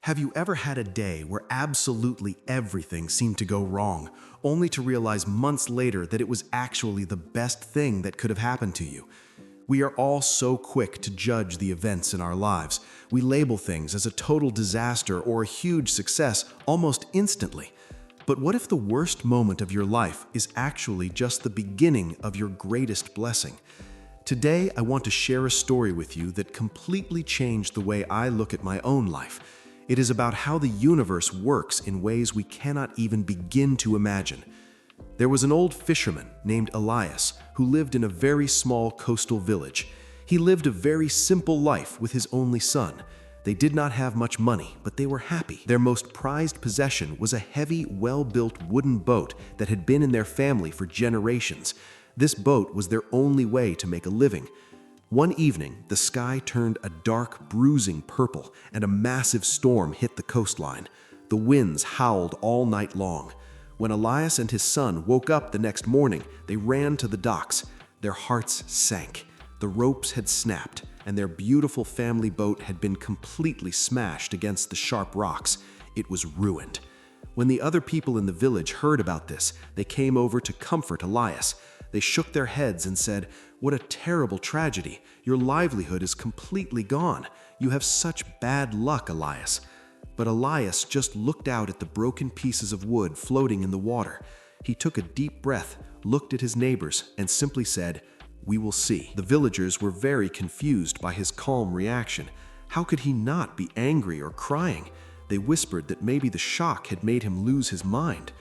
Have you ever had a day where absolutely everything seemed to go wrong, only to realize months later that it was actually the best thing that could have happened to you? We are all so quick to judge the events in our lives. We label things as a total disaster or a huge success almost instantly. But what if the worst moment of your life is actually just the beginning of your greatest blessing? Today, I want to share a story with you that completely changed the way I look at my own life. It is about how the universe works in ways we cannot even begin to imagine. There was an old fisherman named Elias who lived in a very small coastal village. He lived a very simple life with his only son. They did not have much money, but they were happy. Their most prized possession was a heavy, well-built wooden boat that had been in their family for generations. This boat was their only way to make a living. One evening, the sky turned a dark, bruising purple, and a massive storm hit the coastline. The winds howled all night long. When Elias and his son woke up the next morning, they ran to the docks. Their hearts sank. The ropes had snapped, and their beautiful family boat had been completely smashed against the sharp rocks. It was ruined. When the other people in the village heard about this, they came over to comfort Elias. They shook their heads and said, "What a terrible tragedy. Your livelihood is completely gone. You have such bad luck, Elias." But Elias just looked out at the broken pieces of wood floating in the water. He took a deep breath, looked at his neighbors, and simply said, "We will see." The villagers were very confused by his calm reaction. How could he not be angry or crying? They whispered that maybe the shock had made him lose his mind.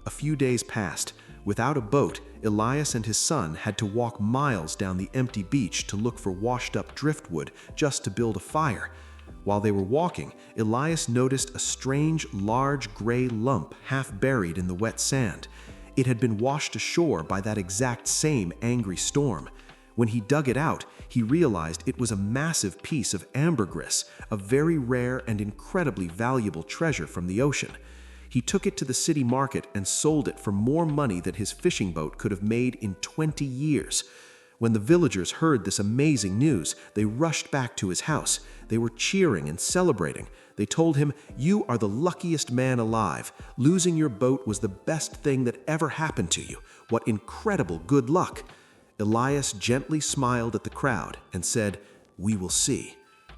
A few days passed. Without a boat, Elias and his son had to walk miles down the empty beach to look for washed-up driftwood just to build a fire. While they were walking, Elias noticed a strange, large gray lump half buried in the wet sand. It had been washed ashore by that exact same angry storm. When he dug it out, he realized it was a massive piece of ambergris, a very rare and incredibly valuable treasure from the ocean. He took it to the city market and sold it for more money than his fishing boat could have made in 20 years. When the villagers heard this amazing news, they rushed back to his house. They were cheering and celebrating. They told him, "You are the luckiest man alive. Losing your boat was the best thing that ever happened to you. What incredible good luck." Elias gently smiled at the crowd and said, "We will see."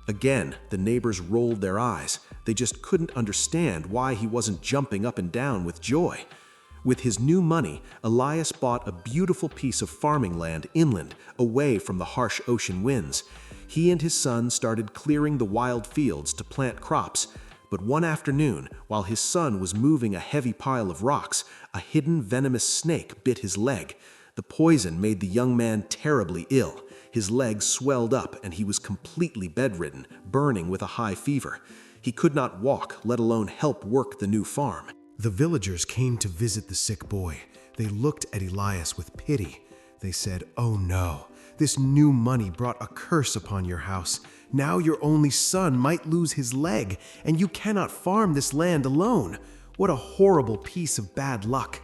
Again, the neighbors rolled their eyes. They just couldn't understand why he wasn't jumping up and down with joy. With his new money, Elias bought a beautiful piece of farming land inland, away from the harsh ocean winds. He and his son started clearing the wild fields to plant crops. But one afternoon, while his son was moving a heavy pile of rocks, a hidden venomous snake bit his leg. The poison made the young man terribly ill. His legs swelled up and he was completely bedridden, burning with a high fever. He could not walk, let alone help work the new farm. The villagers came to visit the sick boy. They looked at Elias with pity. They said, "Oh no, this new money brought a curse upon your house. Now your only son might lose his leg, and you cannot farm this land alone. What a horrible piece of bad luck."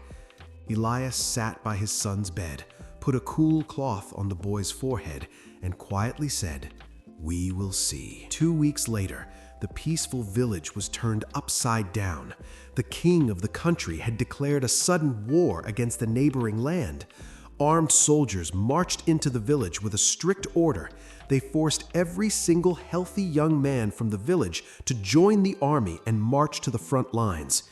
Elias sat by his son's bed, put a cool cloth on the boy's forehead, and quietly said, "We will see." 2 weeks later, the peaceful village was turned upside down. The king of the country had declared a sudden war against the neighboring land. Armed soldiers marched into the village with a strict order. They forced every single healthy young man from the village to join the army and march to the front lines.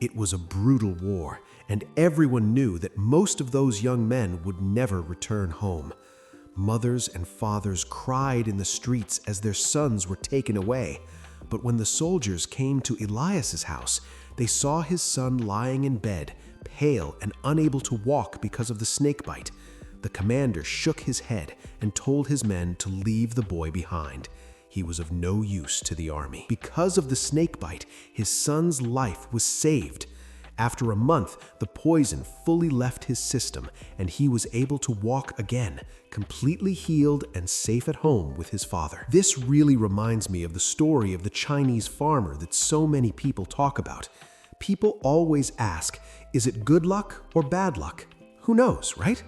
It was a brutal war, and everyone knew that most of those young men would never return home. Mothers and fathers cried in the streets as their sons were taken away. But when the soldiers came to Elias's house, they saw his son lying in bed, pale and unable to walk because of the snake bite. The commander shook his head and told his men to leave the boy behind. He was of no use to the army. Because of the snake bite, his son's life was saved. After a month, the poison fully left his system, and he was able to walk again, completely healed and safe at home with his father. This really reminds me of the story of the Chinese farmer that so many people talk about. People always ask, is it good luck or bad luck? Who knows, right?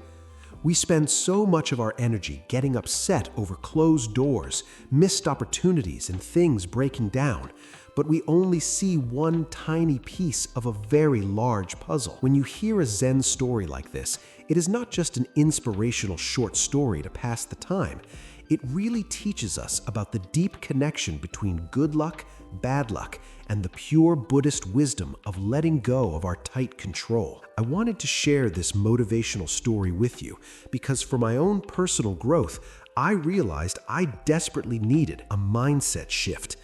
We spend so much of our energy getting upset over closed doors, missed opportunities, and things breaking down. but we only see one tiny piece of a very large puzzle. When you hear a Zen story like this, it is not just an inspirational short story to pass the time. It really teaches us about the deep connection between good luck, bad luck, and the pure Buddhist wisdom of letting go of our tight control. I wanted to share this motivational story with you because for my own personal growth, I realized I desperately needed a mindset shift.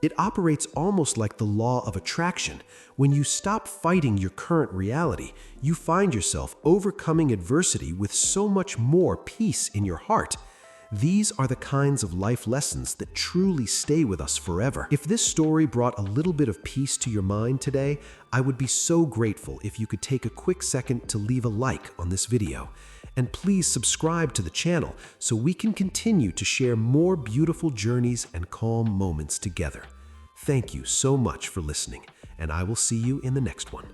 It operates almost like the law of attraction. When you stop fighting your current reality, you find yourself overcoming adversity with so much more peace in your heart. These are the kinds of life lessons that truly stay with us forever. If this story brought a little bit of peace to your mind today, I would be so grateful if you could take a quick second to leave a like on this video. And please subscribe to the channel so we can continue to share more beautiful journeys and calm moments together. Thank you so much for listening, and I will see you in the next one.